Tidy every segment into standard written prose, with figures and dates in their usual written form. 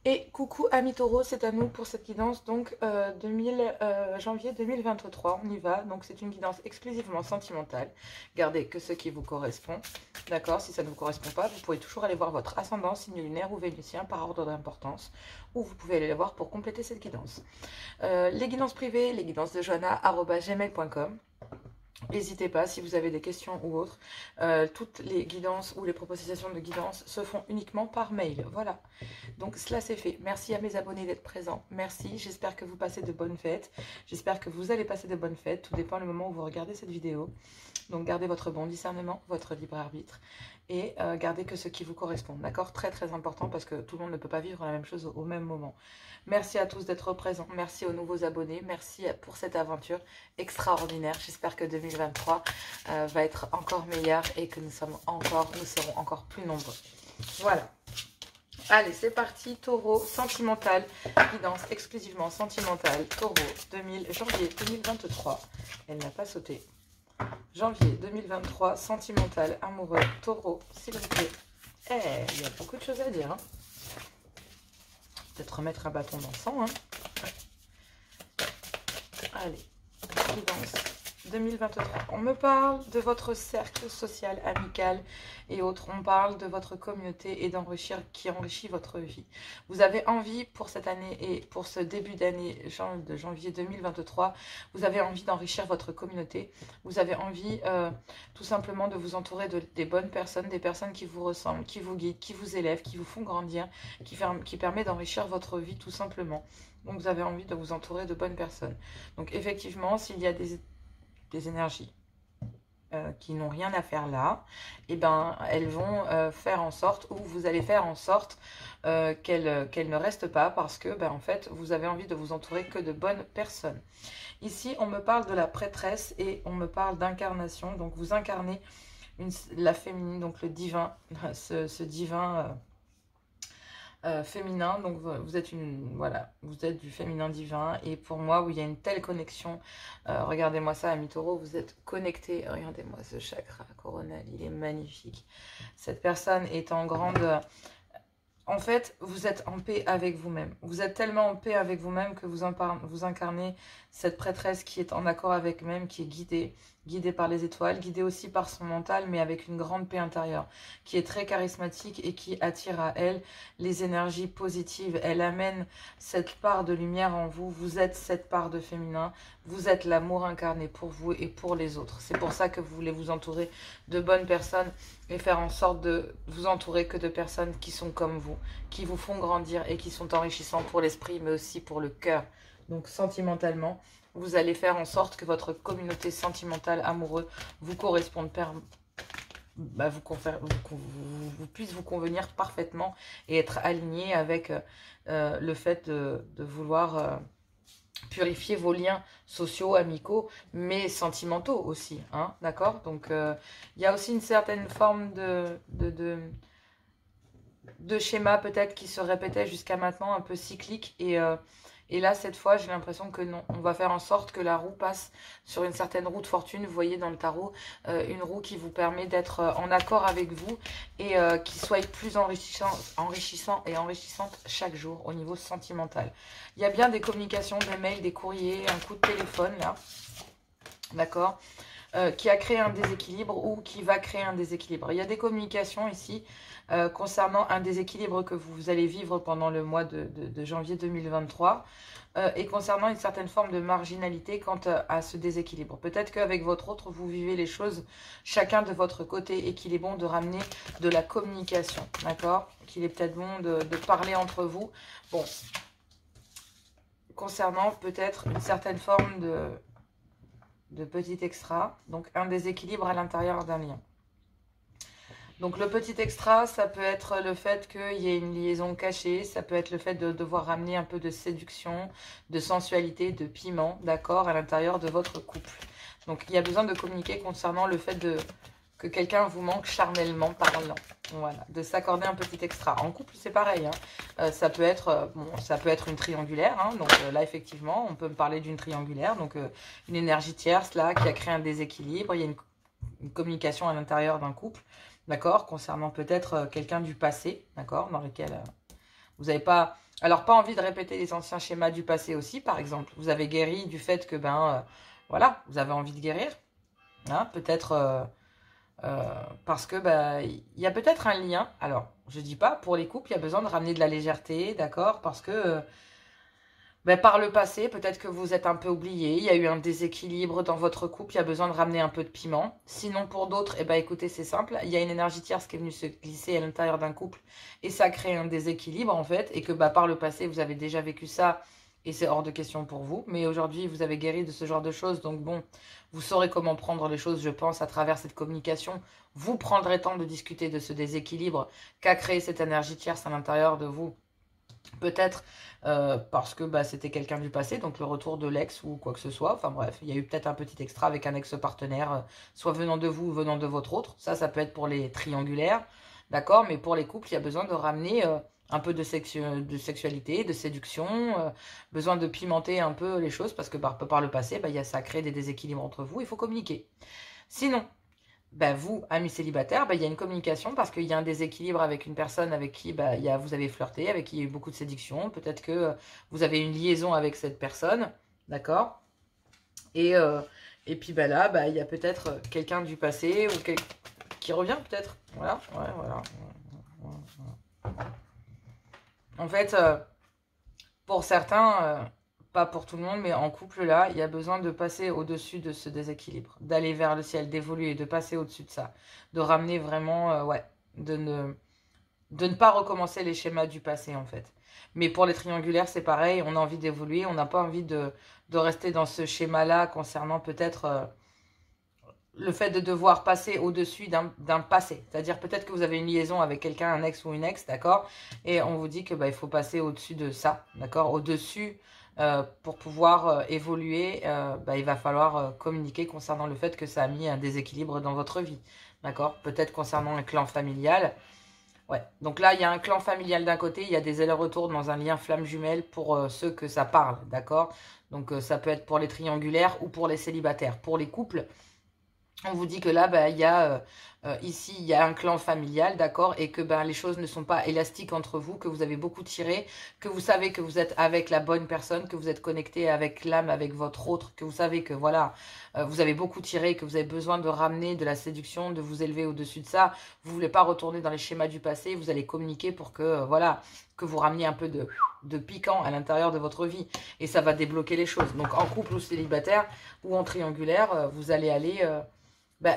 Et coucou amis taureaux, c'est à nous pour cette guidance donc janvier 2023, on y va. Donc c'est une guidance exclusivement sentimentale, gardez que ce qui vous correspond, d'accord? Si ça ne vous correspond pas, vous pouvez toujours aller voir votre ascendant, signe lunaire ou vénusien par ordre d'importance, ou vous pouvez aller les voir pour compléter cette guidance. Les guidances privées, les guidances de joanna@gmail.com. N'hésitez pas si vous avez des questions ou autres. Toutes les guidances ou les propositions de guidance se font uniquement par mail. Voilà. Donc cela c'est fait. Merci à mes abonnés d'être présents. Merci. J'espère que vous passez de bonnes fêtes. J'espère que vous allez passer de bonnes fêtes. Tout dépend du moment où vous regardez cette vidéo. Donc gardez votre bon discernement, votre libre arbitre. Et gardez que ce qui vous correspond. D'accord? Très très important parce que tout le monde ne peut pas vivre la même chose au même moment. Merci à tous d'être présents. Merci aux nouveaux abonnés. Merci pour cette aventure extraordinaire. J'espère que 2023 va être encore meilleur et que nous serons encore plus nombreux. Voilà. Allez, c'est parti. Taureau, sentimental. Guidance exclusivement sentimentale. Taureau, janvier 2023. Elle n'a pas sauté. Janvier 2023, sentimental, amoureux. Taureau, s'il vous plaît. Il y a beaucoup de choses à dire. Hein. Peut-être remettre un bâton dans le sang. Hein. Allez, guidance 2023. On me parle de votre cercle social, amical et autres. On parle de votre communauté et d'enrichir, qui enrichit votre vie. Vous avez envie pour cette année et pour ce début d'année de janvier 2023, vous avez envie d'enrichir votre communauté. Vous avez envie tout simplement de vous entourer des bonnes personnes, des personnes qui vous ressemblent, qui vous guident, qui vous élèvent, qui vous font grandir, qui permet d'enrichir votre vie tout simplement. Donc vous avez envie de vous entourer de bonnes personnes. Donc effectivement, s'il y a des énergies qui n'ont rien à faire là, et ben elles vont faire en sorte, ou vous allez faire en sorte qu'elles ne restent pas, parce que en fait vous avez envie de vous entourer que de bonnes personnes. Ici on me parle de la prêtresse et on me parle d'incarnation, donc vous incarnez la féminine, donc le divin, ce divin féminin, donc vous êtes vous êtes du féminin divin, et pour moi où il y a une telle connexion, regardez-moi ça, amis taureaux, vous êtes connectés, regardez-moi ce chakra coronal, il est magnifique, cette personne est en grande... En fait, vous êtes en paix avec vous-même. Vous êtes tellement en paix avec vous-même que vous incarnez cette prêtresse qui est en accord avec elle-même, qui est guidée par les étoiles, guidée aussi par son mental, mais avec une grande paix intérieure, qui est très charismatique et qui attire à elle les énergies positives. Elle amène cette part de lumière en vous. Vous êtes cette part de féminin. Vous êtes l'amour incarné pour vous et pour les autres. C'est pour ça que vous voulez vous entourer de bonnes personnes et faire en sorte de vous entourer que de personnes qui sont comme vous, qui vous font grandir et qui sont enrichissants pour l'esprit, mais aussi pour le cœur. Donc sentimentalement, vous allez faire en sorte que votre communauté sentimentale, amoureuse, vous corresponde, puisse vous convenir parfaitement et être aligné avec le fait de vouloir... purifier vos liens sociaux, amicaux, mais sentimentaux aussi, hein, d'accord? Donc, il y a aussi une certaine forme de schéma peut-être qui se répétait jusqu'à maintenant, un peu cyclique, et là, cette fois, j'ai l'impression que non. On va faire en sorte que la roue passe sur une certaine roue de fortune. Vous voyez dans le tarot, une roue qui vous permet d'être en accord avec vous et qui soit plus enrichissant et enrichissante chaque jour au niveau sentimental. Il y a bien des communications, des mails, des courriers, un coup de téléphone là, d'accord, qui a créé un déséquilibre ou qui va créer un déséquilibre. Il y a des communications ici concernant un déséquilibre que vous allez vivre pendant le mois de janvier 2023 et concernant une certaine forme de marginalité quant à ce déséquilibre. Peut-être qu'avec votre autre, vous vivez les choses chacun de votre côté et qu'il est bon de ramener de la communication, d'accord? Qu'il est peut-être bon de parler entre vous. Bon, concernant peut-être une certaine forme de petit extra, donc un déséquilibre à l'intérieur d'un lien. Donc le petit extra, ça peut être le fait qu'il y ait une liaison cachée, ça peut être le fait de devoir ramener un peu de séduction, de sensualité, de piment, d'accord, à l'intérieur de votre couple. Donc il y a besoin de communiquer concernant le fait que quelqu'un vous manque charnellement parlant. Voilà, de s'accorder un petit extra. En couple, c'est pareil. Hein. Ça peut être une triangulaire. Hein. Donc là, effectivement, on peut me parler d'une triangulaire. Donc une énergie tierce là qui a créé un déséquilibre. Il y a une communication à l'intérieur d'un couple. D'accord, concernant peut-être quelqu'un du passé, d'accord, dans lequel Vous n'avez pas... Alors, pas envie de répéter les anciens schémas du passé aussi, par exemple. Vous avez guéri du fait que, voilà, vous avez envie de guérir. Hein, peut-être parce que, il y a peut-être un lien. Alors, je dis pas, pour les couples, il y a besoin de ramener de la légèreté, d'accord? Parce que, par le passé, peut-être que vous êtes un peu oublié, il y a eu un déséquilibre dans votre couple, il y a besoin de ramener un peu de piment. Sinon, pour d'autres, écoutez, c'est simple, il y a une énergie tierce qui est venue se glisser à l'intérieur d'un couple et ça crée un déséquilibre, en fait, et que par le passé, vous avez déjà vécu ça et c'est hors de question pour vous. Mais aujourd'hui, vous avez guéri de ce genre de choses, donc bon, vous saurez comment prendre les choses, je pense, à travers cette communication. Vous prendrez le temps de discuter de ce déséquilibre qu'a créé cette énergie tierce à l'intérieur de vous. Peut-être parce que c'était quelqu'un du passé, donc le retour de l'ex ou quoi que ce soit. Enfin bref, il y a eu peut-être un petit extra avec un ex-partenaire, soit venant de vous ou venant de votre autre. Ça peut être pour les triangulaires, d'accord? Mais pour les couples, il y a besoin de ramener un peu de sexualité, de séduction, besoin de pimenter un peu les choses parce que par le passé, ça crée des déséquilibres entre vous, il faut communiquer. Sinon, vous, amis célibataires, il y a une communication parce qu'il y a un déséquilibre avec une personne avec qui vous avez flirté, avec qui il y a eu beaucoup de séduction. Peut-être que vous avez une liaison avec cette personne, d'accord? Et puis là, il y a peut-être quelqu'un du passé ou qui revient peut-être. Voilà, ouais, voilà. En fait, pour certains... pas pour tout le monde, mais en couple, là, il y a besoin de passer au-dessus de ce déséquilibre, d'aller vers le ciel, d'évoluer, de passer au-dessus de ça, de ramener vraiment, de ne pas recommencer les schémas du passé, en fait. Mais pour les triangulaires, c'est pareil, on a envie d'évoluer, on n'a pas envie de rester dans ce schéma-là concernant peut-être le fait de devoir passer au-dessus d'un passé. C'est-à-dire peut-être que vous avez une liaison avec quelqu'un, un ex ou une ex, d'accord? Et on vous dit que il faut passer au-dessus de ça, d'accord? Au-dessus... pour pouvoir évoluer, il va falloir communiquer concernant le fait que ça a mis un déséquilibre dans votre vie. D'accord? Peut-être concernant un clan familial. Ouais. Donc là, il y a un clan familial d'un côté, il y a des allers-retours dans un lien flamme jumelle pour ceux que ça parle. D'accord? Donc ça peut être pour les triangulaires ou pour les célibataires. Pour les couples, on vous dit que là, il y a ici, il y a un clan familial, d'accord, et que les choses ne sont pas élastiques entre vous, que vous avez beaucoup tiré, que vous savez que vous êtes avec la bonne personne, que vous êtes connecté avec l'âme, avec votre autre, que vous savez que voilà, vous avez beaucoup tiré, que vous avez besoin de ramener de la séduction, de vous élever au-dessus de ça. Vous voulez pas retourner dans les schémas du passé, vous allez communiquer pour que voilà, que vous rameniez un peu de piquant à l'intérieur de votre vie, et ça va débloquer les choses. Donc en couple ou célibataire ou en triangulaire, vous allez aller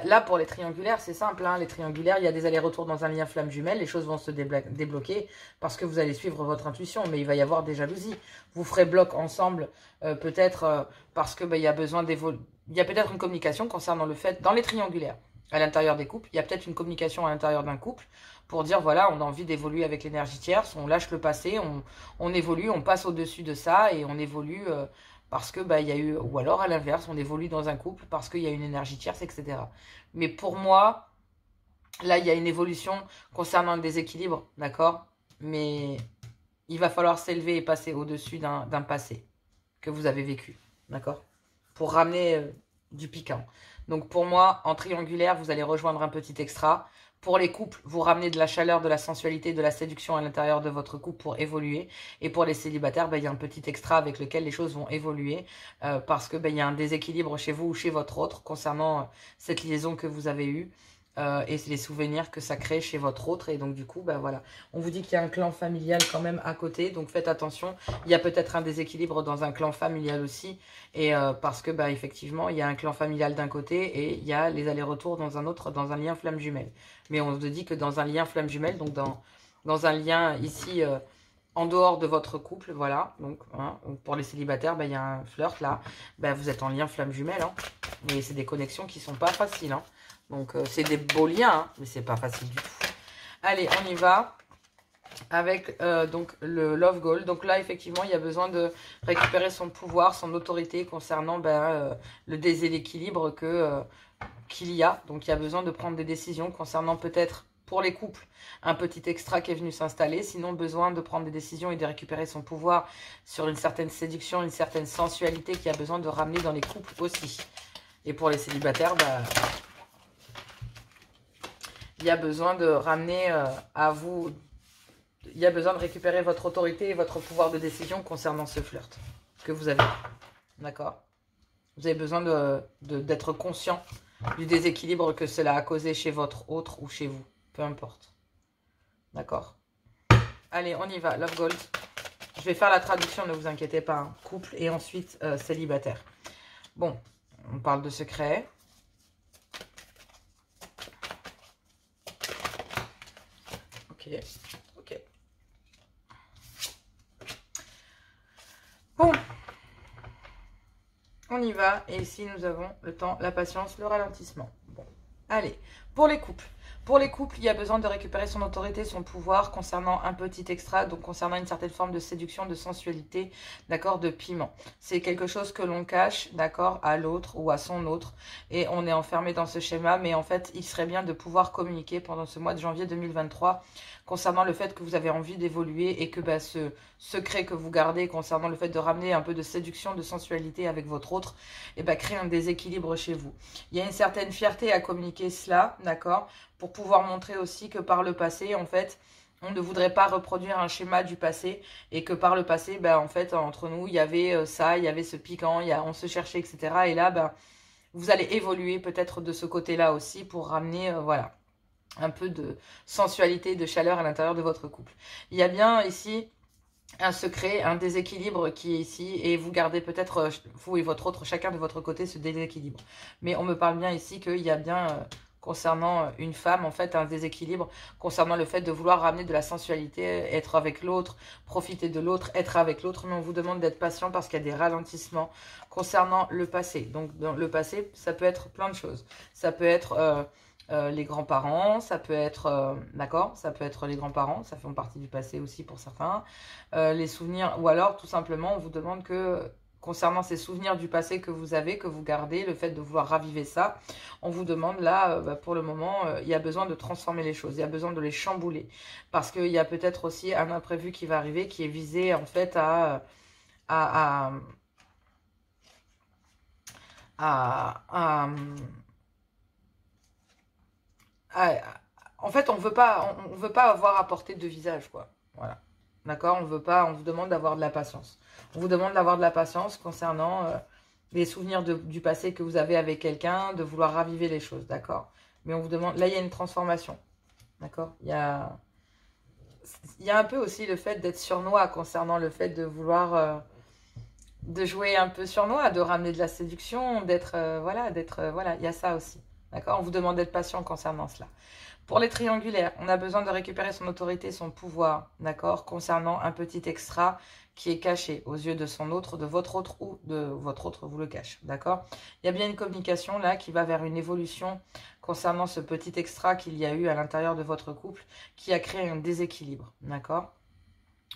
là, pour les triangulaires, c'est simple. Hein, les triangulaires, il y a des allers-retours dans un lien flamme jumelle. Les choses vont se débloquer parce que vous allez suivre votre intuition. Mais il va y avoir des jalousies. Vous ferez bloc ensemble, peut-être parce que il y a besoin d'évoluer. Il y a peut-être une communication concernant le fait, dans les triangulaires, à l'intérieur des couples, il y a peut-être une communication à l'intérieur d'un couple pour dire, voilà, on a envie d'évoluer avec l'énergie tierce, on lâche le passé, on évolue, on passe au-dessus de ça et on évolue... parce que il y a eu, ou alors à l'inverse, on évolue dans un couple parce qu'il y a une énergie tierce, etc. Mais pour moi, là, il y a une évolution concernant le déséquilibre, d'accord? Mais il va falloir s'élever et passer au-dessus d'un passé que vous avez vécu, d'accord? Pour ramener du piquant. Donc pour moi, en triangulaire, vous allez rejoindre un petit extra. Pour les couples, vous ramenez de la chaleur, de la sensualité, de la séduction à l'intérieur de votre couple pour évoluer. Et pour les célibataires, il y a un petit extra avec lequel les choses vont évoluer parce que il y a un déséquilibre chez vous ou chez votre autre concernant cette liaison que vous avez eue et les souvenirs que ça crée chez votre autre. Et donc du coup, voilà. On vous dit qu'il y a un clan familial quand même à côté, donc faites attention. Il y a peut-être un déséquilibre dans un clan familial aussi, et parce que effectivement, il y a un clan familial d'un côté et il y a les allers-retours dans un autre, dans un lien flamme jumelle. Mais on vous dit que dans un lien flamme jumelle, donc dans un lien ici en dehors de votre couple, voilà. Donc hein, pour les célibataires, il y a un flirt là, vous êtes en lien flamme jumelle, hein, mais c'est des connexions qui sont pas faciles, hein. Donc, c'est des beaux liens, hein, mais c'est pas facile du tout. Allez, on y va avec donc le Love Goal. Donc là, effectivement, il y a besoin de récupérer son pouvoir, son autorité concernant le déséquilibre qu'il y a. Donc, il y a besoin de prendre des décisions concernant peut-être, pour les couples, un petit extra qui est venu s'installer. Sinon, besoin de prendre des décisions et de récupérer son pouvoir sur une certaine séduction, une certaine sensualité qui a besoin de ramener dans les couples aussi. Et pour les célibataires, il y a besoin de ramener à vous il y a besoin de récupérer votre autorité et votre pouvoir de décision concernant ce flirt que vous avez. D'accord? Vous avez besoin d'être conscient du déséquilibre que cela a causé chez votre autre ou chez vous. Peu importe. D'accord? Allez, on y va. Love Gold. Je vais faire la traduction, ne vous inquiétez pas. Hein. Couple et ensuite célibataire. Bon, on parle de secret. Ok, ok. Bon. On y va. Et ici, nous avons le temps, la patience, le ralentissement. Bon, allez. Pour les couples. Pour les couples, il y a besoin de récupérer son autorité, son pouvoir concernant un petit extra, donc concernant une certaine forme de séduction, de sensualité, d'accord, de piment. C'est quelque chose que l'on cache, d'accord, à l'autre ou à son autre, et on est enfermé dans ce schéma, mais en fait, il serait bien de pouvoir communiquer pendant ce mois de janvier 2023 concernant le fait que vous avez envie d'évoluer et que bah, ce secret que vous gardez concernant le fait de ramener un peu de séduction, de sensualité avec votre autre, et bah, crée un déséquilibre chez vous. Il y a une certaine fierté à communiquer cela, d'accord, pour pouvoir montrer aussi que par le passé, en fait, on ne voudrait pas reproduire un schéma du passé et que par le passé, ben, en fait, entre nous, il y avait ça, il y avait ce piquant, on se cherchait, etc. Et là, ben, vous allez évoluer peut-être de ce côté-là aussi pour ramener, voilà, un peu de sensualité, de chaleur à l'intérieur de votre couple. Il y a bien ici un secret, un déséquilibre qui est ici et vous gardez peut-être, vous et votre autre, chacun de votre côté, ce déséquilibre. Mais on me parle bien ici qu'il y a bien... concernant une femme, en fait, un déséquilibre, concernant le fait de vouloir ramener de la sensualité, être avec l'autre, profiter de l'autre, être avec l'autre, mais on vous demande d'être patient parce qu'il y a des ralentissements concernant le passé. Donc, dans le passé, ça peut être plein de choses. Ça peut être les grands-parents, ça peut être, d'accord, ça peut être les grands-parents, ça fait partie du passé aussi pour certains, les souvenirs, ou alors, tout simplement, on vous demande que... concernant ces souvenirs du passé que vous avez, que vous gardez, le fait de vouloir raviver ça, on vous demande là, pour le moment, il y a besoin de transformer les choses, il y a besoin de les chambouler. Parce qu'il y a peut-être aussi un imprévu qui va arriver, qui est visé en fait en fait, on veut pas avoir à portée de visage, quoi. Voilà. D'accord? On veut pas, on vous demande d'avoir de la patience. On vous demande d'avoir de la patience concernant les souvenirs du passé que vous avez avec quelqu'un, de vouloir raviver les choses, d'accord? Mais on vous demande, là, il y a une transformation, d'accord? Il y a un peu aussi le fait d'être surnois concernant le fait de vouloir, de jouer un peu surnois, de ramener de la séduction, d'être, voilà, voilà, il y a ça aussi, d'accord? On vous demande d'être patient concernant cela. Pour les triangulaires, on a besoin de récupérer son autorité, son pouvoir, d'accord, concernant un petit extra qui est caché aux yeux de son autre, de votre autre ou de votre autre vous le cache, d'accord. Il y a bien une communication là qui va vers une évolution concernant ce petit extra qu'il y a eu à l'intérieur de votre couple qui a créé un déséquilibre, d'accord.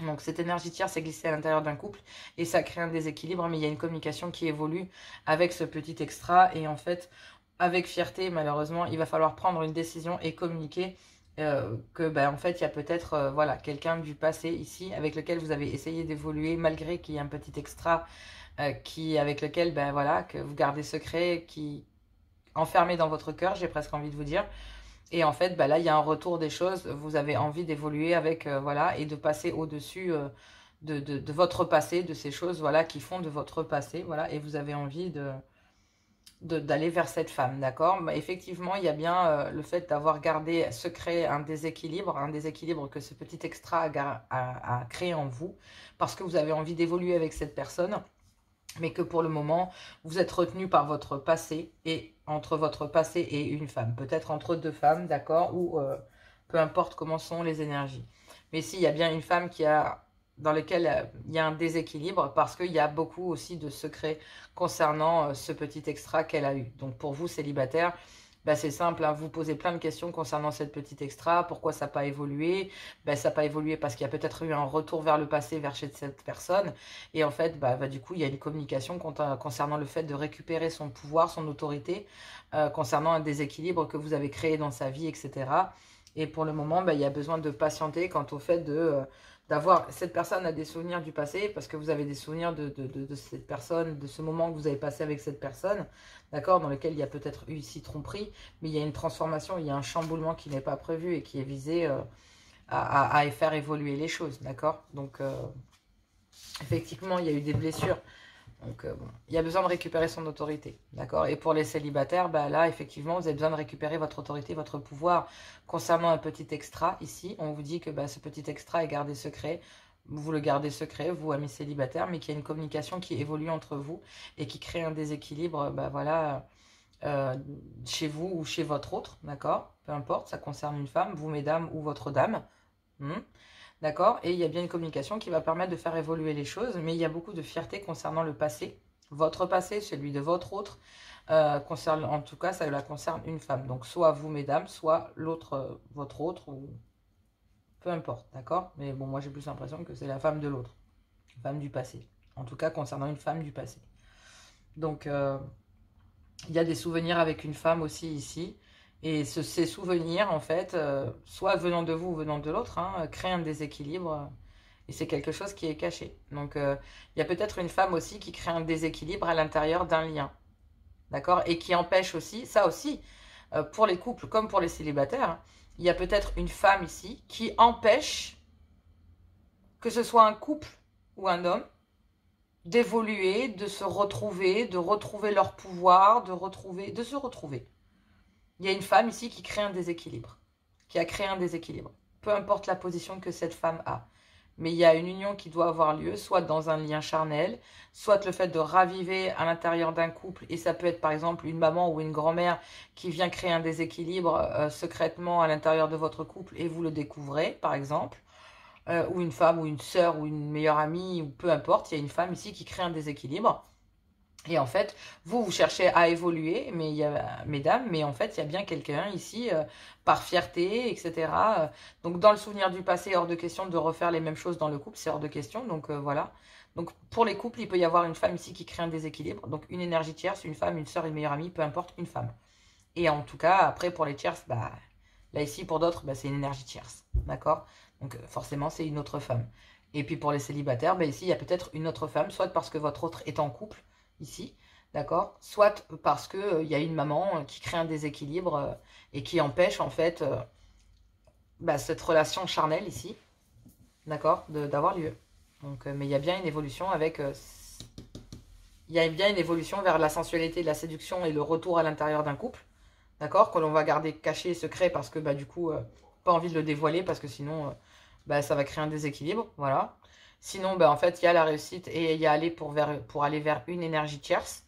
Donc cette énergie tiers s'est glissée à l'intérieur d'un couple et ça crée un déséquilibre, mais il y a une communication qui évolue avec ce petit extra et en fait... avec fierté, malheureusement, il va falloir prendre une décision et communiquer que, ben, en fait, il y a peut-être voilà, quelqu'un du passé ici avec lequel vous avez essayé d'évoluer, malgré qu'il y ait un petit extra avec lequel, ben, voilà, que vous gardez secret, qui enfermé dans votre cœur, j'ai presque envie de vous dire. Et en fait, ben, là, il y a un retour des choses. Vous avez envie d'évoluer avec, voilà, et de passer au-dessus de votre passé, de ces choses, voilà, qui font de votre passé, voilà, et vous avez envie d'aller vers cette femme, d'accord. Mais effectivement, il y a bien le fait d'avoir gardé secret un déséquilibre que ce petit extra a créé en vous, parce que vous avez envie d'évoluer avec cette personne, mais que pour le moment, vous êtes retenu par votre passé, et entre votre passé et une femme, peut-être entre deux femmes, d'accord, ou peu importe comment sont les énergies. Mais si, il y a bien une femme dans lequel il y a un déséquilibre parce qu'il y a beaucoup aussi de secrets concernant ce petit extra qu'elle a eu. Donc pour vous, célibataire, bah c'est simple, hein, vous posez plein de questions concernant cette petite extra, pourquoi ça n'a pas évolué? Bah, ça n'a pas évolué parce qu'il y a peut-être eu un retour vers le passé, vers chez cette personne. Et en fait, du coup, il y a une communication concernant le fait de récupérer son pouvoir, son autorité, concernant un déséquilibre que vous avez créé dans sa vie, etc. Et pour le moment, il y a besoin de patienter quant au fait d'avoir... Cette personne a des souvenirs du passé, parce que vous avez des souvenirs de cette personne, de ce moment que vous avez passé avec cette personne, d'accord, dans lequel il y a peut-être eu ici tromperie, mais il y a une transformation, il y a un chamboulement qui n'est pas prévu et qui est visé à faire évoluer les choses, d'accord? Donc, effectivement, il y a eu des blessures. Donc, bon, il y a besoin de récupérer son autorité, d'accord? Et pour les célibataires, bah, là, effectivement, vous avez besoin de récupérer votre autorité, votre pouvoir. Concernant un petit extra, ici, on vous dit que bah, ce petit extra est gardé secret. Vous le gardez secret, vous, amis célibataires, mais qu'il y a une communication qui évolue entre vous et qui crée un déséquilibre, bah, voilà, chez vous ou chez votre autre, d'accord? Peu importe, ça concerne une femme, vous, mesdames, ou votre dame. D'accord? Et il y a bien une communication qui va permettre de faire évoluer les choses, mais il y a beaucoup de fierté concernant le passé, votre passé, celui de votre autre, en tout cas, ça la concerne une femme. Donc, soit vous, mesdames, soit l'autre, votre autre, ou peu importe, d'accord? Mais bon, moi, j'ai plus l'impression que c'est la femme de l'autre, femme du passé. En tout cas, concernant une femme du passé. Donc, il y a des souvenirs avec une femme aussi ici. Et ces souvenirs, en fait, soit venant de vous ou venant de l'autre, hein, créent un déséquilibre. Et c'est quelque chose qui est caché. Donc, il y a peut-être une femme aussi qui crée un déséquilibre à l'intérieur d'un lien. D'accord? Et qui empêche aussi, ça aussi, pour les couples comme pour les célibataires, hein, il y a peut-être une femme ici qui empêche que ce soit un couple ou un homme d'évoluer, de se retrouver, de retrouver leur pouvoir, de se retrouver. Il y a une femme ici qui crée un déséquilibre, qui a créé un déséquilibre. Peu importe la position que cette femme a. Mais il y a une union qui doit avoir lieu, soit dans un lien charnel, soit le fait de raviver à l'intérieur d'un couple. Et ça peut être par exemple une maman ou une grand-mère qui vient créer un déséquilibre secrètement à l'intérieur de votre couple et vous le découvrez, par exemple. Ou une femme, ou une sœur, ou une meilleure amie, ou peu importe. Il y a une femme ici qui crée un déséquilibre. Et en fait, vous cherchez à évoluer, mais il y a, mesdames, mais en fait, il y a bien quelqu'un ici, par fierté, etc. Donc, dans le souvenir du passé, hors de question de refaire les mêmes choses dans le couple, c'est hors de question. Donc, voilà. Donc, pour les couples, il peut y avoir une femme ici qui crée un déséquilibre. Donc, une énergie tierce, une femme, une sœur, une meilleure amie, peu importe, une femme. Et en tout cas, après, pour les tierces, bah, là, ici, pour d'autres, bah, c'est une énergie tierce. D'accord? Donc, forcément, c'est une autre femme. Et puis, pour les célibataires, bah, ici, il y a peut-être une autre femme, soit parce que votre autre est en couple, ici, d'accord? Soit parce que y a une maman qui crée un déséquilibre et qui empêche en fait bah, cette relation charnelle ici, d'accord, d'avoir lieu. Donc, mais il y a bien une évolution avec... il y a bien une évolution vers la sensualité, la séduction et le retour à l'intérieur d'un couple, d'accord? Que l'on va garder caché, secret parce que bah, du coup, pas envie de le dévoiler parce que sinon, bah, ça va créer un déséquilibre, voilà. Sinon, ben, en fait, il y a la réussite et il y a aller pour aller vers une énergie tierce.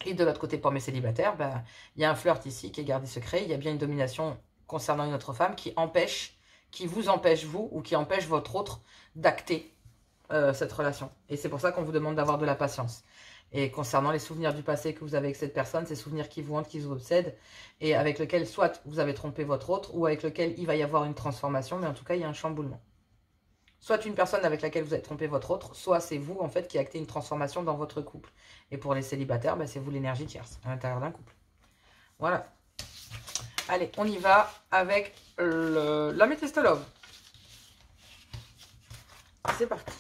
Et de l'autre côté, pour mes célibataires, ben, il y a un flirt ici qui est gardé secret. Il y a bien une domination concernant une autre femme qui vous empêche, vous, ou qui empêche votre autre d'acter cette relation. Et c'est pour ça qu'on vous demande d'avoir de la patience. Et concernant les souvenirs du passé que vous avez avec cette personne, ces souvenirs qui vous hantent, qui vous obsèdent, et avec lesquels soit vous avez trompé votre autre, ou avec lequel il va y avoir une transformation, mais en tout cas, il y a un chamboulement. Soit une personne avec laquelle vous avez trompé votre autre, soit c'est vous, en fait, qui actez une transformation dans votre couple. Et pour les célibataires, ben, c'est vous l'énergie tierce à l'intérieur d'un couple. Voilà. Allez, on y va avec l'améthyste love. C'est parti.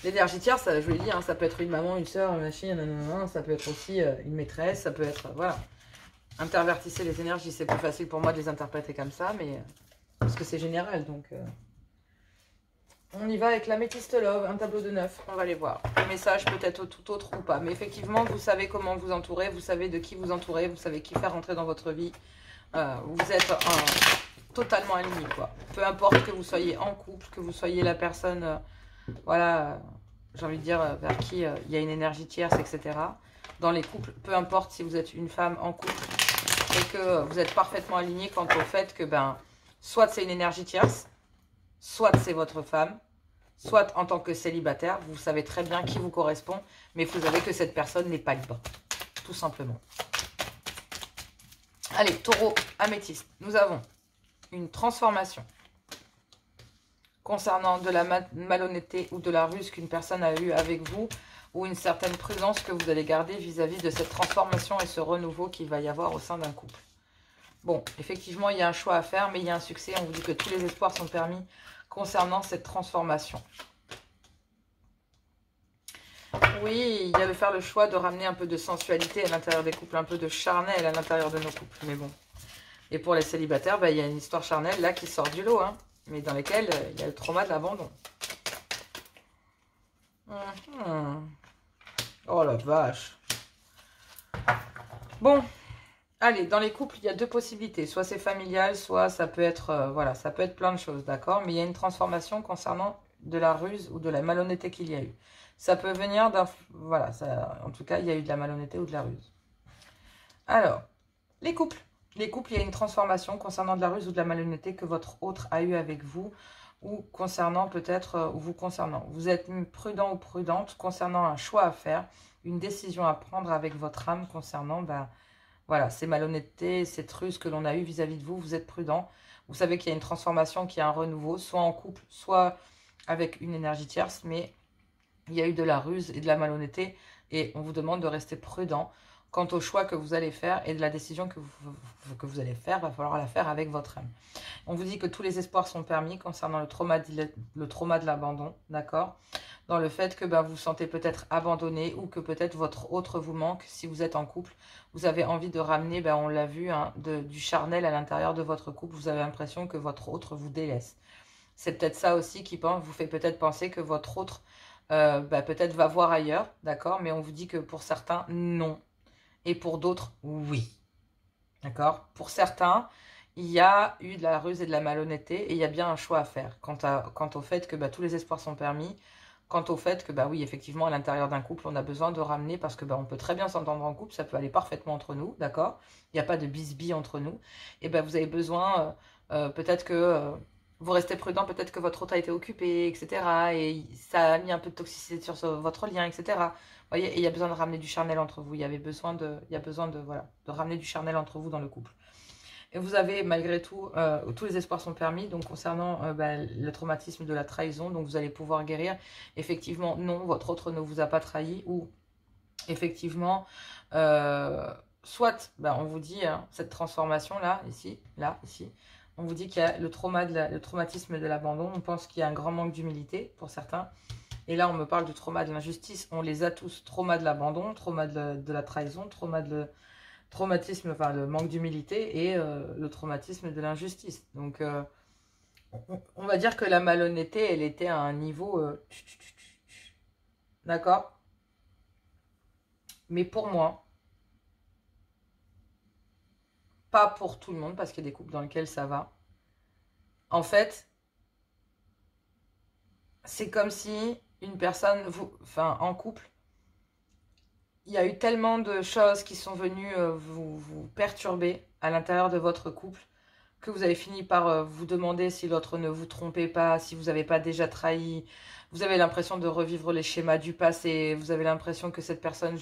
L'énergie tierce, je vous l'ai dit, hein, ça peut être une maman, une soeur, une machine, ça peut être aussi une maîtresse, ça peut être... Voilà. Intervertissez les énergies, c'est plus facile pour moi de les interpréter comme ça, mais... parce que c'est général, donc... On y va avec l'améthyste love, un tableau de 9, on va les voir. Le message peut être tout autre ou pas. Mais effectivement, vous savez comment vous entourer, vous savez de qui vous entourez, vous savez qui faire rentrer dans votre vie. Vous êtes totalement aligné, quoi. Peu importe que vous soyez en couple, que vous soyez la personne, voilà, j'ai envie de dire, vers qui il y a une énergie tierce, etc. Dans les couples, peu importe si vous êtes une femme en couple et que vous êtes parfaitement aligné quant au fait que, ben, soit c'est une énergie tierce, soit c'est votre femme, soit en tant que célibataire, vous savez très bien qui vous correspond, mais vous savez que cette personne n'est pas libre, tout simplement. Allez, taureau, améthyste, nous avons une transformation concernant de la malhonnêteté ou de la ruse qu'une personne a eue avec vous, ou une certaine prudence que vous allez garder vis-à-vis de cette transformation et ce renouveau qu'il va y avoir au sein d'un couple. Bon, effectivement, il y a un choix à faire, mais il y a un succès. On vous dit que tous les espoirs sont permis concernant cette transformation. Oui, il y a de faire le choix de ramener un peu de sensualité à l'intérieur des couples, un peu de charnel à l'intérieur de nos couples. Mais bon, Et pour les célibataires, bah, il y a une histoire charnelle là qui sort du lot, hein, mais dans lesquelles il y a le trauma de l'abandon. Oh la vache. Bon, allez, dans les couples, il y a deux possibilités. Soit c'est familial, soit ça peut être, voilà, ça peut être plein de choses, d'accord? Mais il y a une transformation concernant de la ruse ou de la malhonnêteté qu'il y a eu. Ça peut venir d'un... Voilà, ça, en tout cas, il y a eu de la malhonnêteté ou de la ruse. Alors, les couples. Les couples, il y a une transformation concernant de la ruse ou de la malhonnêteté que votre autre a eu avec vous ou concernant peut-être, ou vous concernant. Vous êtes prudent ou prudente concernant un choix à faire, une décision à prendre avec votre âme concernant, voilà, ces malhonnêtetés, cette ruse que l'on a eue vis-à-vis de vous. Vous êtes prudent. Vous savez qu'il y a une transformation, qu'il y a un renouveau, soit en couple, soit avec une énergie tierce, mais il y a eu de la ruse et de la malhonnêteté et on vous demande de rester prudent quant au choix que vous allez faire et de la décision que vous allez faire. Il va falloir la faire avec votre âme. On vous dit que tous les espoirs sont permis concernant le trauma de l'abandon, d'accord? Dans le fait que vous vous sentez peut-être abandonné ou que peut-être votre autre vous manque. Si vous êtes en couple, vous avez envie de ramener, on l'a vu, hein, du charnel à l'intérieur de votre couple. Vous avez l'impression que votre autre vous délaisse. C'est peut-être ça aussi qui vous fait peut-être penser que votre autre peut-être va voir ailleurs, d'accord? Mais on vous dit que pour certains, non. Et pour d'autres, oui. D'accord? Pour certains, il y a eu de la ruse et de la malhonnêteté et il y a bien un choix à faire quant au fait que tous les espoirs sont permis, quant au fait que, oui, effectivement, à l'intérieur d'un couple, on a besoin de ramener, parce que on peut très bien s'entendre en couple, ça peut aller parfaitement entre nous, d'accord? Il n'y a pas de bisbille entre nous. Et vous avez besoin, peut-être que vous restez prudent, peut-être que votre autre a été occupé, etc. Et ça a mis un peu de toxicité sur votre lien, etc. Vous voyez, et il y a besoin de ramener du charnel entre vous. Il y a besoin de ramener du charnel entre vous dans le couple. Et vous avez, malgré tout, tous les espoirs sont permis. Donc, concernant le traumatisme de la trahison, donc vous allez pouvoir guérir. Effectivement, non, votre autre ne vous a pas trahi. Ou, effectivement, soit, on vous dit, hein, cette transformation-là, ici, on vous dit qu'il y a le traumatisme de l'abandon. On pense qu'il y a un grand manque d'humilité pour certains. Et là, on me parle du trauma de l'injustice. On les a tous. Trauma de l'abandon, trauma de la trahison, traumatisme, enfin le manque d'humilité et le traumatisme de l'injustice. Donc, on va dire que la malhonnêteté, elle était à un niveau... D'accord? Mais pour moi, pas pour tout le monde, parce qu'il y a des couples dans lesquels ça va. En fait, c'est comme si une personne, en couple, il y a eu tellement de choses qui sont venues vous perturber à l'intérieur de votre couple que vous avez fini par vous demander si l'autre ne vous trompait pas, si vous n'avez pas déjà trahi. Vous avez l'impression de revivre les schémas du passé. Vous avez l'impression que cette personne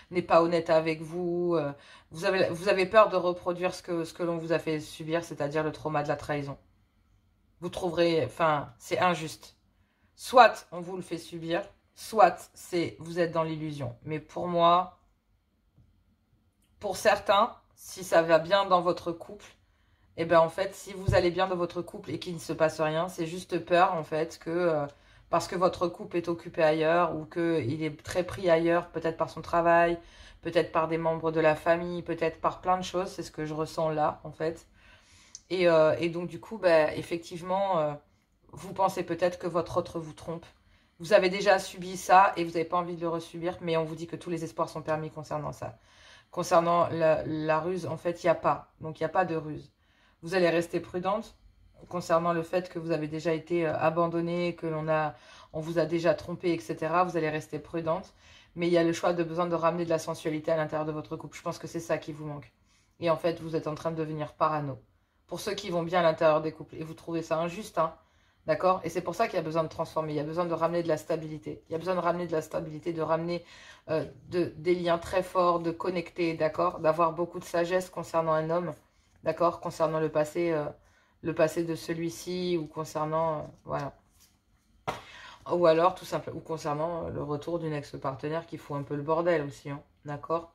n'est pas honnête avec vous. Vous avez peur de reproduire ce que l'on vous a fait subir, c'est-à-dire le trauma de la trahison. Vous trouverez, c'est injuste. Soit on vous le fait subir, soit vous êtes dans l'illusion. Mais pour moi, pour certains, si ça va bien dans votre couple, et en fait, si vous allez bien dans votre couple et qu'il ne se passe rien, c'est juste peur, en fait, que parce que votre couple est occupé ailleurs ou qu'il est très pris ailleurs, peut-être par son travail, peut-être par des membres de la famille, peut-être par plein de choses, c'est ce que je ressens là, en fait. Et donc, du coup, effectivement, vous pensez peut-être que votre autre vous trompe. Vous avez déjà subi ça et vous n'avez pas envie de le resubir, mais on vous dit que tous les espoirs sont permis concernant ça. Concernant la ruse, en fait, il n'y a pas. Donc, il n'y a pas de ruse. Vous allez rester prudente concernant le fait que vous avez déjà été abandonné, on vous a déjà trompé, etc. Vous allez rester prudente. Mais il y a le choix de besoin de ramener de la sensualité à l'intérieur de votre couple. Je pense que c'est ça qui vous manque. Et en fait, vous êtes en train de devenir parano. Pour ceux qui vont bien à l'intérieur des couples. Et vous trouvez ça injuste, hein? D'accord? Et c'est pour ça qu'il y a besoin de transformer. Il y a besoin de ramener de la stabilité. Il y a besoin de ramener de la stabilité, de ramener des liens très forts, de connecter, d'accord? D'avoir beaucoup de sagesse concernant un homme. D'accord? Concernant le passé de celui-ci ou concernant... voilà. Ou alors, tout simplement, ou concernant le retour d'une ex-partenaire qui fout un peu le bordel aussi. Hein, d'accord?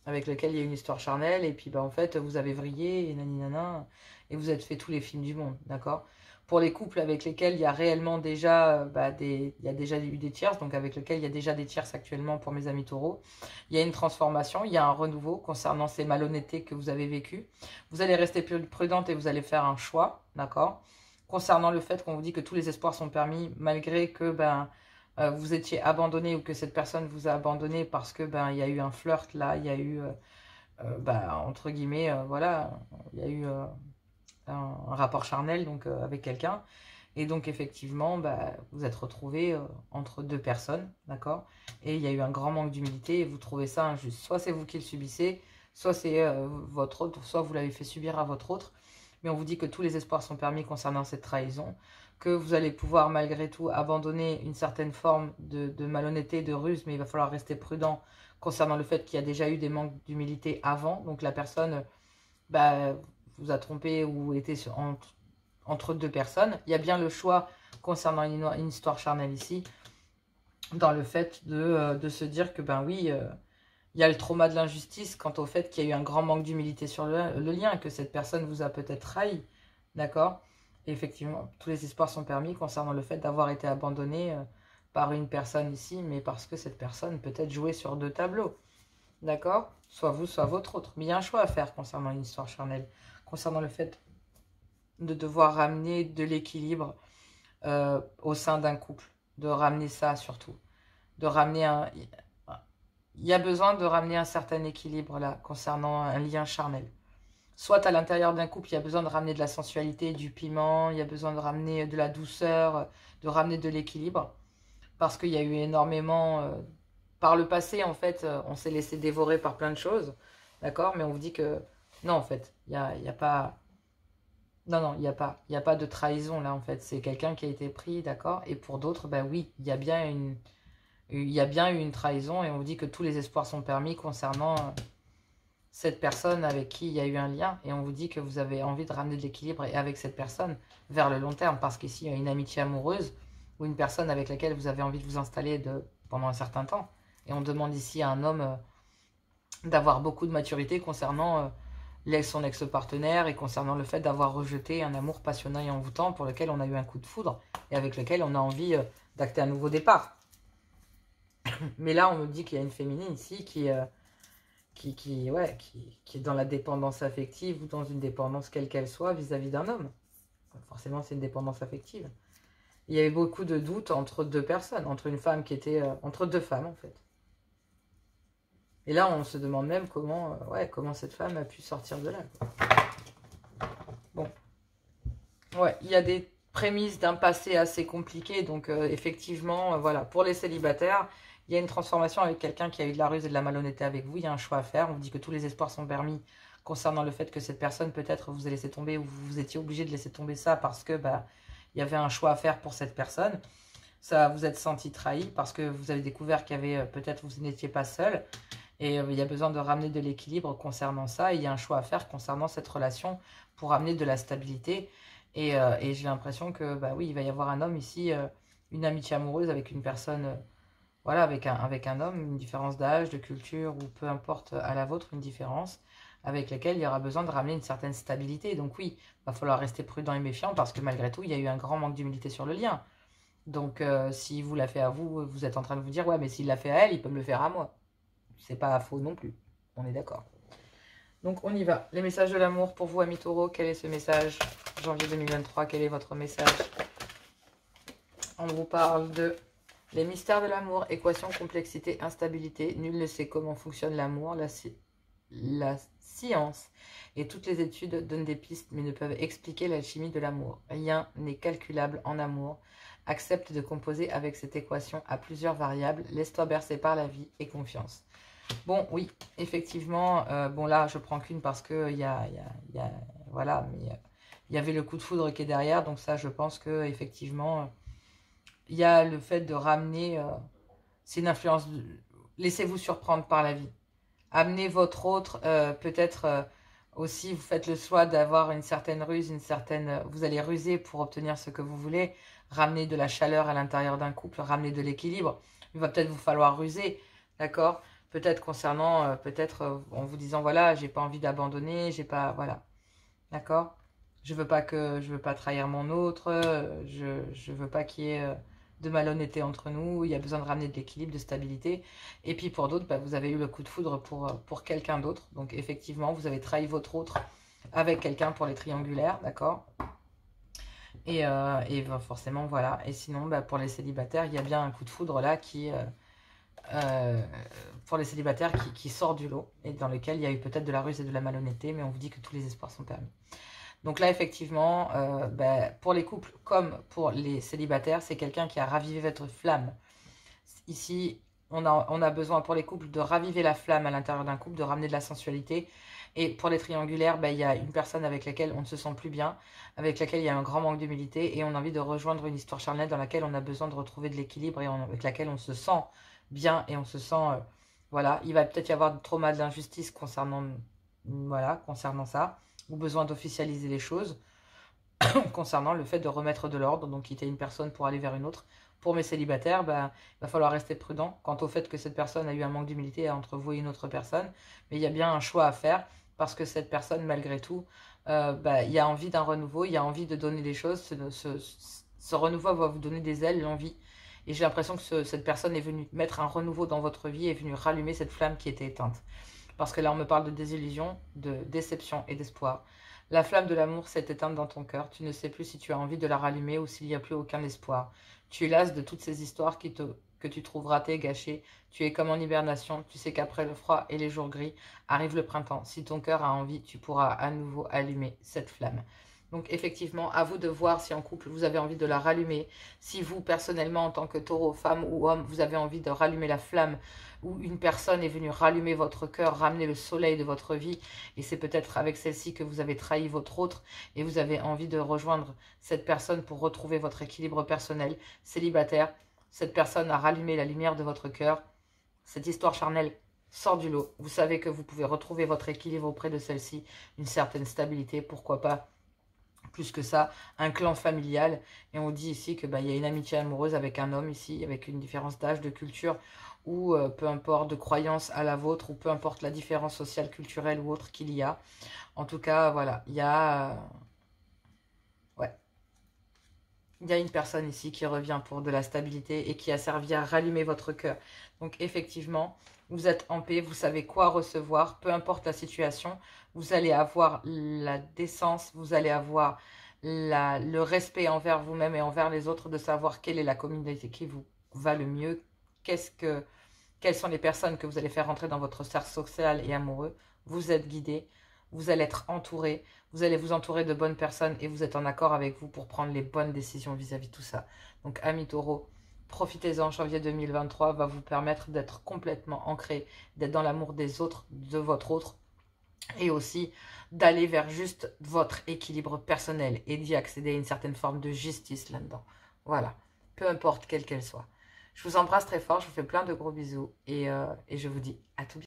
Avec lequel il y a une histoire charnelle. Et puis, en fait, vous avez vrillé et naninana. Et vous avez fait tous les films du monde. D'accord? Pour les couples avec lesquels il y a réellement déjà, il y a déjà eu des tierces, donc avec lesquels il y a déjà des tierces actuellement pour mes amis taureaux, il y a une transformation, il y a un renouveau concernant ces malhonnêtetés que vous avez vécues. Vous allez rester plus prudente et vous allez faire un choix, d'accord? Concernant le fait qu'on vous dit que tous les espoirs sont permis, malgré que vous étiez abandonné ou que cette personne vous a abandonné parce que il y a eu un flirt là, il y a eu, entre guillemets, voilà, il y a eu un rapport charnel donc avec quelqu'un. Et donc effectivement, vous êtes retrouvés entre deux personnes, d'accord? Et il y a eu un grand manque d'humilité et vous trouvez ça injuste. Soit c'est vous qui le subissez, soit c'est votre autre, soit vous l'avez fait subir à votre autre. Mais on vous dit que tous les espoirs sont permis concernant cette trahison, que vous allez pouvoir malgré tout abandonner une certaine forme de malhonnêteté, de ruse, mais il va falloir rester prudent concernant le fait qu'il y a déjà eu des manques d'humilité avant. Donc la personne vous a trompé ou était entre deux personnes. Il y a bien le choix concernant une histoire charnelle ici, dans le fait de se dire que oui, il y a le trauma de l'injustice quant au fait qu'il y a eu un grand manque d'humilité sur le lien, que cette personne vous a peut-être trahi, d'accord? Et effectivement, tous les espoirs sont permis concernant le fait d'avoir été abandonné par une personne ici, mais parce que cette personne peut-être jouait sur deux tableaux, d'accord? Soit vous, soit votre autre. Mais il y a un choix à faire concernant une histoire charnelle, concernant le fait de devoir ramener de l'équilibre au sein d'un couple, de ramener ça surtout, de ramener il y a besoin de ramener un certain équilibre là, concernant un lien charnel. Soit à l'intérieur d'un couple, il y a besoin de ramener de la sensualité, du piment, il y a besoin de ramener de la douceur, de ramener de l'équilibre, parce qu'il y a eu énormément... par le passé, en fait, on s'est laissé dévorer par plein de choses, d'accord? Mais on vous dit que non, en fait, il y a pas... Non, non, il n'y a pas de trahison là, en fait. C'est quelqu'un qui a été pris, d'accord? Et pour d'autres, oui, il y a bien eu une trahison et on vous dit que tous les espoirs sont permis concernant cette personne avec qui il y a eu un lien. Et on vous dit que vous avez envie de ramener de l'équilibre avec cette personne vers le long terme. Parce qu'ici, il y a une amitié amoureuse ou une personne avec laquelle vous avez envie de vous installer pendant un certain temps. Et on demande ici à un homme d'avoir beaucoup de maturité concernant son ex-partenaire et concernant le fait d'avoir rejeté un amour passionnel et envoûtant pour lequel on a eu un coup de foudre et avec lequel on a envie d'acter un nouveau départ. Mais là, on me dit qu'il y a une féminine ici qui est dans la dépendance affective ou dans une dépendance quelle qu'elle soit vis-à-vis d'un homme. Forcément, c'est une dépendance affective. Il y avait beaucoup de doutes entre deux personnes, entre une femme qui était... entre deux femmes, en fait. Et là, on se demande même comment cette femme a pu sortir de là, quoi. Bon. Ouais, il y a des prémices d'un passé assez compliqué. Donc, effectivement, voilà. Pour les célibataires, il y a une transformation avec quelqu'un qui a eu de la ruse et de la malhonnêteté avec vous. Il y a un choix à faire. On vous dit que tous les espoirs sont permis concernant le fait que cette personne, peut-être, vous a laissé tomber ou vous étiez obligé de laisser tomber ça parce que, il y avait un choix à faire pour cette personne. Ça, vous êtes senti trahi parce que vous avez découvert qu'il y avait, peut-être, vous n'étiez pas seul. Et il y a besoin de ramener de l'équilibre concernant ça. Et il y a un choix à faire concernant cette relation pour ramener de la stabilité. Et j'ai l'impression que, oui, il va y avoir un homme ici, une amitié amoureuse avec une personne, voilà, avec un homme, une différence d'âge, de culture, ou peu importe à la vôtre, une différence, avec laquelle il y aura besoin de ramener une certaine stabilité. Donc oui, il va falloir rester prudent et méfiant parce que malgré tout, il y a eu un grand manque d'humilité sur le lien. Donc s'il vous l'a fait à vous, vous êtes en train de vous dire, ouais, mais s'il l'a fait à elle, il peut me le faire à moi. C'est pas faux non plus, on est d'accord. Donc on y va. Les messages de l'amour pour vous, amis taureaux. Quel est ce message? Janvier 2023, quel est votre message? On vous parle de les mystères de l'amour, équation, complexité, instabilité. Nul ne sait comment fonctionne l'amour. La science et toutes les études donnent des pistes mais ne peuvent expliquer l'alchimie de l'amour. Rien n'est calculable en amour. Accepte de composer avec cette équation à plusieurs variables. Laisse-toi bercer par la vie et confiance. Bon, oui, effectivement, bon là, je prends qu'une parce que voilà, mais il y avait le coup de foudre qui est derrière, donc ça, je pense que effectivement, il y a le fait de ramener, c'est une influence, laissez-vous surprendre par la vie. Amenez votre autre, peut-être aussi, vous faites le choix d'avoir une certaine ruse, vous allez ruser pour obtenir ce que vous voulez, ramener de la chaleur à l'intérieur d'un couple, ramener de l'équilibre. Il va peut-être vous falloir ruser, d'accord ? Peut-être concernant, en vous disant, voilà, j'ai pas envie d'abandonner, j'ai pas, voilà, d'accord? Je veux pas trahir mon autre, je veux pas qu'il y ait de malhonnêteté entre nous, il y a besoin de ramener de l'équilibre, de stabilité. Et puis pour d'autres, bah, vous avez eu le coup de foudre pour quelqu'un d'autre. Donc effectivement, vous avez trahi votre autre avec quelqu'un pour les triangulaires, d'accord? Et bah, forcément, voilà. Et sinon, bah, pour les célibataires, il y a bien un coup de foudre là euh, pour les célibataires qui sort du lot et dans lequel il y a eu peut-être de la ruse et de la malhonnêteté, mais on vous dit que tous les espoirs sont permis. Donc là, effectivement, pour les couples comme pour les célibataires, c'est quelqu'un qui a ravivé votre flamme. Ici, on a besoin pour les couples de raviver la flamme à l'intérieur d'un couple, de ramener de la sensualité. Et pour les triangulaires, il y a une personne avec laquelle on ne se sent plus bien, avec laquelle il y a un grand manque d'humilité et on a envie de rejoindre une histoire charnelle dans laquelle on a besoin de retrouver de l'équilibre et avec laquelle on se sent bien et on se sent... voilà, il va peut-être y avoir du trauma, de l'injustice concernant ça, ou besoin d'officialiser les choses concernant le fait de remettre de l'ordre, donc quitter une personne pour aller vers une autre. Pour mes célibataires, il va falloir rester prudent quant au fait que cette personne a eu un manque d'humilité entre vous et une autre personne, mais il y a bien un choix à faire parce que cette personne, malgré tout, il y a envie d'un renouveau, il y a envie de donner des choses, ce renouveau va vous donner des ailes, l'envie. Et j'ai l'impression que cette personne est venue mettre un renouveau dans votre vie, est venue rallumer cette flamme qui était éteinte. Parce que là, on me parle de désillusion, de déception et d'espoir. La flamme de l'amour s'est éteinte dans ton cœur. Tu ne sais plus si tu as envie de la rallumer ou s'il n'y a plus aucun espoir. Tu es lasse de toutes ces histoires que tu trouves ratées, gâchées. Tu es comme en hibernation. Tu sais qu'après le froid et les jours gris, arrive le printemps. Si ton cœur a envie, tu pourras à nouveau allumer cette flamme. Donc effectivement, à vous de voir si en couple, vous avez envie de la rallumer. Si vous, personnellement, en tant que taureau, femme ou homme, vous avez envie de rallumer la flamme ou une personne est venue rallumer votre cœur, ramener le soleil de votre vie, et c'est peut-être avec celle-ci que vous avez trahi votre autre, et vous avez envie de rejoindre cette personne pour retrouver votre équilibre personnel, célibataire, cette personne a rallumé la lumière de votre cœur, cette histoire charnelle sort du lot, vous savez que vous pouvez retrouver votre équilibre auprès de celle-ci, une certaine stabilité, pourquoi pas plus que ça, un clan familial. Et on dit ici que y a une amitié amoureuse avec un homme ici, avec une différence d'âge, de culture, ou peu importe, de croyance à la vôtre, ou peu importe la différence sociale, culturelle ou autre qu'il y a. En tout cas, voilà, il y a... ouais. Il y a une personne ici qui revient pour de la stabilité et qui a servi à rallumer votre cœur. Donc effectivement, vous êtes en paix, vous savez quoi recevoir, peu importe la situation. Vous allez avoir la décence, vous allez avoir le respect envers vous-même et envers les autres, de savoir quelle est la communauté qui vous va le mieux, quelles sont les personnes que vous allez faire entrer dans votre cercle social et amoureux. Vous êtes guidé, vous allez être entouré, vous allez vous entourer de bonnes personnes et vous êtes en accord avec vous pour prendre les bonnes décisions vis-à-vis de tout ça. Donc, amis taureaux, profitez-en, janvier 2023 va vous permettre d'être complètement ancré, d'être dans l'amour des autres, de votre autre, et aussi d'aller vers juste votre équilibre personnel et d'y accéder à une certaine forme de justice là-dedans. Voilà, peu importe quelle qu'elle soit. Je vous embrasse très fort, je vous fais plein de gros bisous et je vous dis à tout bientôt.